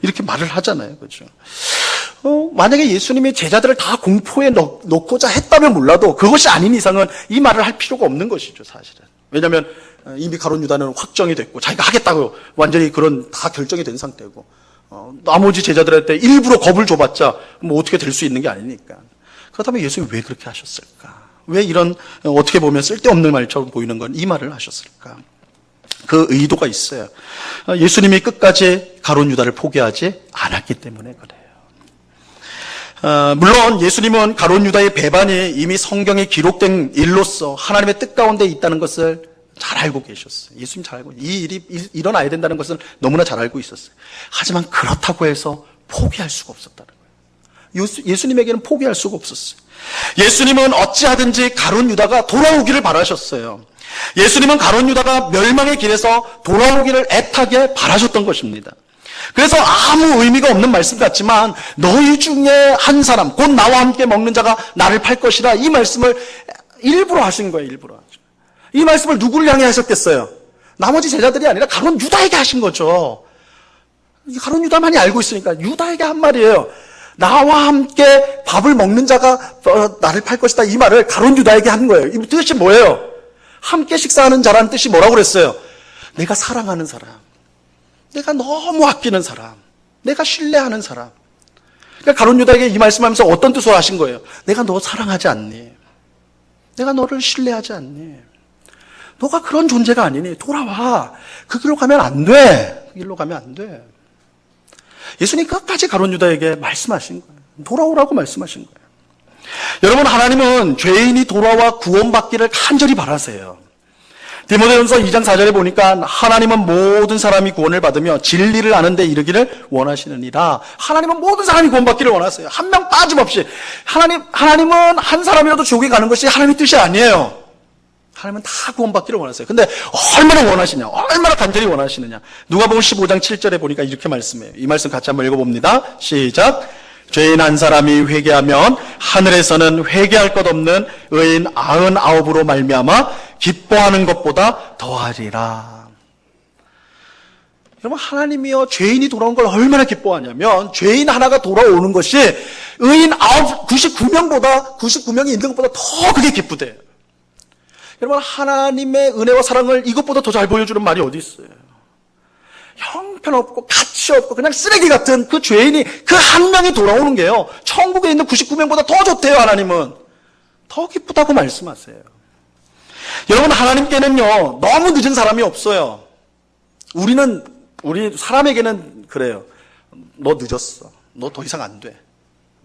Speaker 1: 이렇게 말을 하잖아요. 그죠? 만약에 예수님이 제자들을 다 공포에 넣고자 했다면 몰라도 그것이 아닌 이상은 이 말을 할 필요가 없는 것이죠, 사실은. 왜냐하면 이미 가룟 유다는 확정이 됐고 자기가 하겠다고 완전히 그런 다 결정이 된 상태고, 나머지 제자들한테 일부러 겁을 줘봤자 뭐 어떻게 될 수 있는 게 아니니까. 그렇다면 예수님이 왜 그렇게 하셨을까? 왜 이런 어떻게 보면 쓸데없는 말처럼 보이는 건 이 말을 하셨을까? 그 의도가 있어요. 예수님이 끝까지 가룟 유다를 포기하지 않았기 때문에 그래요. 물론 예수님은 가룟 유다의 배반이 이미 성경에 기록된 일로서 하나님의 뜻 가운데 있다는 것을 잘 알고 계셨어요. 예수님 잘 알고, 이 일이 일어나야 된다는 것을 너무나 잘 알고 있었어요. 하지만 그렇다고 해서 포기할 수가 없었다는 거예요. 예수님에게는 포기할 수가 없었어요. 예수님은 어찌하든지 가룟 유다가 돌아오기를 바라셨어요. 예수님은 가룟 유다가 멸망의 길에서 돌아오기를 애타게 바라셨던 것입니다. 그래서 아무 의미가 없는 말씀 같지만 너희 중에 한 사람 곧 나와 함께 먹는 자가 나를 팔 것이라, 이 말씀을 일부러 하신 거예요. 일부러. 이 말씀을 누구를 향해 하셨겠어요? 나머지 제자들이 아니라 가룟 유다에게 하신 거죠. 가룟 유다만이 알고 있으니까 유다에게 한 말이에요. 나와 함께 밥을 먹는 자가 나를 팔 것이다, 이 말을 가룟 유다에게 한 거예요. 이 뜻이 뭐예요? 함께 식사하는 자라는 뜻이 뭐라고 그랬어요? 내가 사랑하는 사람, 내가 너무 아끼는 사람, 내가 신뢰하는 사람. 그러니까 가룟 유다에게 이 말씀하면서 어떤 뜻으로 하신 거예요? 내가 너 사랑하지 않니? 내가 너를 신뢰하지 않니? 너가 그런 존재가 아니니 돌아와. 그 길로 가면 안 돼. 그 길로 가면 안 돼. 예수님 끝까지 가룟 유다에게 말씀하신 거예요. 돌아오라고 말씀하신 거예요. 여러분, 하나님은 죄인이 돌아와 구원받기를 간절히 바라세요. 디모데전서 2장 4절에 보니까 하나님은 모든 사람이 구원을 받으며 진리를 아는 데 이르기를 원하시느니라. 하나님은 모든 사람이 구원받기를 원하세요. 한 명 빠짐없이. 하나님은 한 사람이라도 지옥에 가는 것이 하나님의 뜻이 아니에요. 하나님은 다 구원받기를 원하세요. 근데 얼마나 원하시냐, 얼마나 간절히 원하시느냐. 누가복음 15장 7절에 보니까 이렇게 말씀해요. 이 말씀 같이 한번 읽어봅니다. 시작. 죄인 한 사람이 회개하면 하늘에서는 회개할 것 없는 의인 99으로 말미암아 기뻐하는 것보다 더하리라. 여러분, 하나님이요, 죄인이 돌아온 걸 얼마나 기뻐하냐면, 죄인 하나가 돌아오는 것이 의인 99명보다 99명이 있는 것보다 더 그게 기쁘대요. 여러분, 하나님의 은혜와 사랑을 이것보다 더 잘 보여주는 말이 어디 있어요? 형편없고 가치 없고 그냥 쓰레기 같은 그 죄인이, 그 한 명이 돌아오는 게요, 천국에 있는 99명보다 더 좋대요. 하나님은 더 기쁘다고 말씀하세요. 여러분, 하나님께는요 너무 늦은 사람이 없어요. 우리 사람에게는 그래요. 너 늦었어. 너 더 이상 안 돼.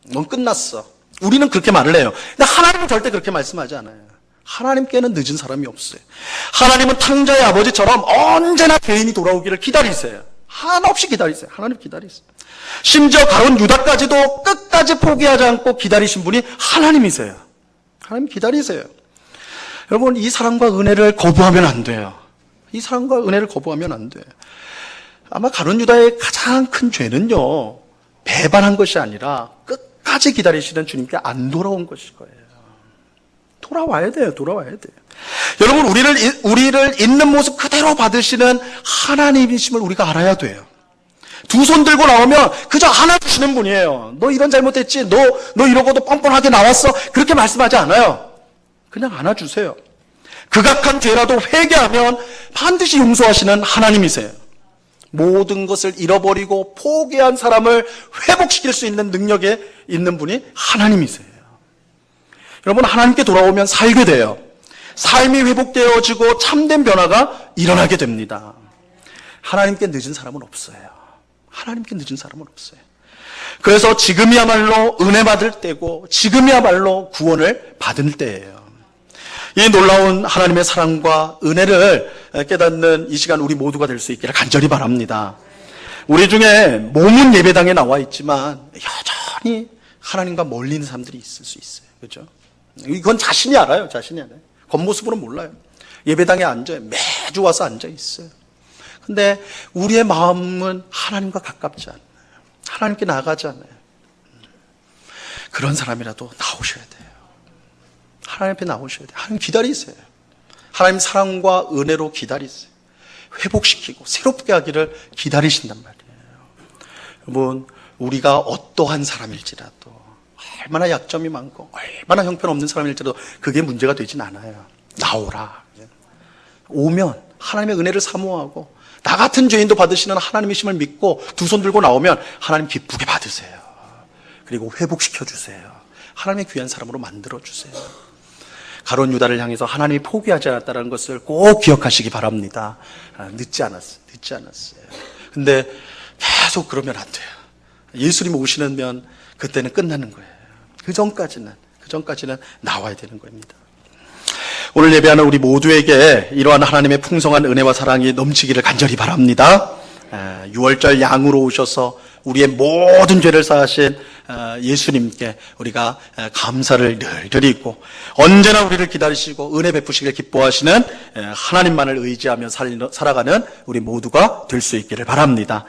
Speaker 1: 넌 끝났어. 우리는 그렇게 말을 해요. 근데 하나님은 절대 그렇게 말씀하지 않아요. 하나님께는 늦은 사람이 없어요. 하나님은 탕자의 아버지처럼 언제나 죄인이 돌아오기를 기다리세요. 한없이 기다리세요. 하나님 기다리세요. 심지어 가룟 유다까지도 끝까지 포기하지 않고 기다리신 분이 하나님이세요. 하나님 기다리세요. 여러분, 이 사랑과 은혜를 거부하면 안 돼요. 이 사랑과 은혜를 거부하면 안 돼요. 아마 가룟 유다의 가장 큰 죄는요, 배반한 것이 아니라 끝까지 기다리시는 주님께 안 돌아온 것일 거예요. 돌아와야 돼요. 돌아와야 돼요. 여러분, 우리를 있는 모습 그대로 받으시는 하나님이심을 우리가 알아야 돼요. 두 손 들고 나오면 그저 안아주시는 분이에요. 너 이런 잘못했지? 너 이러고도 뻔뻔하게 나왔어? 그렇게 말씀하지 않아요. 그냥 안아주세요. 극악한 죄라도 회개하면 반드시 용서하시는 하나님이세요. 모든 것을 잃어버리고 포기한 사람을 회복시킬 수 있는 능력에 있는 분이 하나님이세요. 여러분, 하나님께 돌아오면 살게 돼요. 삶이 회복되어지고 참된 변화가 일어나게 됩니다. 하나님께 늦은 사람은 없어요. 하나님께 늦은 사람은 없어요. 그래서 지금이야말로 은혜 받을 때고, 지금이야말로 구원을 받을 때예요. 이 놀라운 하나님의 사랑과 은혜를 깨닫는 이 시간 우리 모두가 될 수 있기를 간절히 바랍니다. 우리 중에 몸은 예배당에 나와 있지만 여전히 하나님과 멀리 있는 사람들이 있을 수 있어요. 그렇죠? 이건 자신이 알아요. 자신이 알아요. 겉모습으로는 몰라요. 예배당에 앉아요. 매주 와서 앉아 있어요. 근데 우리의 마음은 하나님과 가깝지 않아요. 하나님께 나아가지 않아요. 그런 사람이라도 나오셔야 돼요. 하나님 앞에 나오셔야 돼요. 하나님 기다리세요. 하나님 사랑과 은혜로 기다리세요. 회복시키고 새롭게 하기를 기다리신단 말이에요. 여러분, 우리가 어떠한 사람일지라도, 얼마나 약점이 많고 얼마나 형편없는 사람일지라도 그게 문제가 되진 않아요. 나오라. 오면 하나님의 은혜를 사모하고 나 같은 죄인도 받으시는 하나님이심을 믿고 두 손 들고 나오면 하나님 기쁘게 받으세요. 그리고 회복시켜 주세요. 하나님의 귀한 사람으로 만들어 주세요. 가룟 유다를 향해서 하나님이 포기하지 않았다는 것을 꼭 기억하시기 바랍니다. 늦지 않았어요. 늦지 않았어요. 근데 계속 그러면 안 돼요. 예수님 오시면 그때는 끝나는 거예요. 그 전까지는 나와야 되는 겁니다. 오늘 예배하는 우리 모두에게 이러한 하나님의 풍성한 은혜와 사랑이 넘치기를 간절히 바랍니다. 6월절 양으로 오셔서 우리의 모든 죄를 사하신 예수님께 우리가 감사를 늘 드리고, 언제나 우리를 기다리시고 은혜 베푸시길 기뻐하시는 하나님만을 의지하며 살아가는 우리 모두가 될 수 있기를 바랍니다.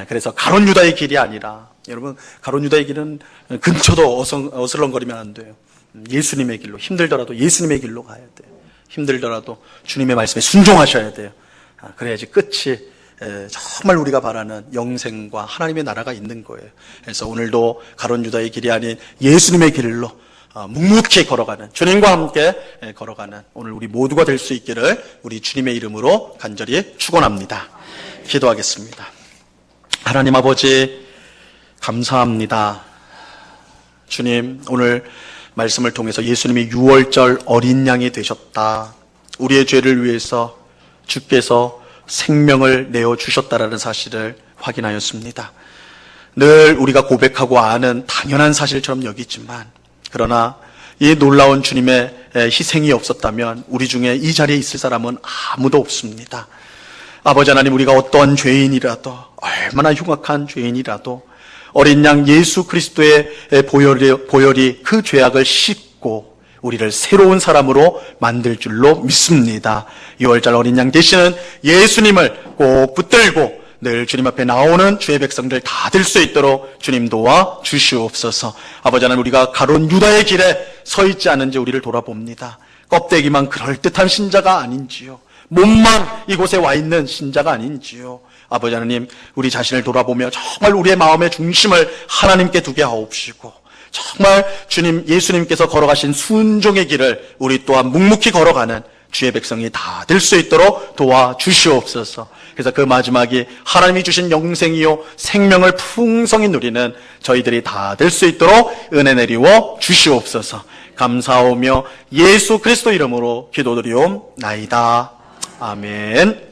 Speaker 1: 그래서 가룟 유다의 길이 아니라, 여러분, 가룟 유다의 길은 근처도 어슬렁거리면 안 돼요. 예수님의 길로, 힘들더라도 예수님의 길로 가야 돼요. 힘들더라도 주님의 말씀에 순종하셔야 돼요. 그래야지 끝이 정말 우리가 바라는 영생과 하나님의 나라가 있는 거예요. 그래서 오늘도 가룟 유다의 길이 아닌 예수님의 길로 묵묵히 걸어가는, 주님과 함께 걸어가는 오늘 우리 모두가 될 수 있기를 우리 주님의 이름으로 간절히 축원합니다. 기도하겠습니다. 하나님 아버지, 감사합니다. 주님, 오늘 말씀을 통해서 예수님이 유월절 어린 양이 되셨다, 우리의 죄를 위해서 주께서 생명을 내어주셨다라는 사실을 확인하였습니다. 늘 우리가 고백하고 아는 당연한 사실처럼 여기지만, 그러나 이 놀라운 주님의 희생이 없었다면 우리 중에 이 자리에 있을 사람은 아무도 없습니다. 아버지 하나님, 우리가 어떠한 죄인이라도, 얼마나 흉악한 죄인이라도 어린 양 예수 그리스도의 보혈이 그 죄악을 씻고 우리를 새로운 사람으로 만들 줄로 믿습니다. 6월절 어린 양 되시는 예수님을 꼭 붙들고 늘 주님 앞에 나오는 주의 백성들 다 될 수 있도록 주님 도와 주시옵소서. 아버지 하나님, 우리가 가룟 유다의 길에 서 있지 않은지 우리를 돌아봅니다. 껍데기만 그럴듯한 신자가 아닌지요, 몸만 이곳에 와 있는 신자가 아닌지요. 아버지 하나님, 우리 자신을 돌아보며 정말 우리의 마음의 중심을 하나님께 두게 하옵시고, 정말 주님 예수님께서 걸어가신 순종의 길을 우리 또한 묵묵히 걸어가는 주의 백성이 다 될 수 있도록 도와주시옵소서. 그래서 그 마지막이 하나님이 주신 영생이요 생명을 풍성히 누리는 저희들이 다 될 수 있도록 은혜 내리워 주시옵소서. 감사하오며 예수 그리스도 이름으로 기도드리옵나이다. 아멘.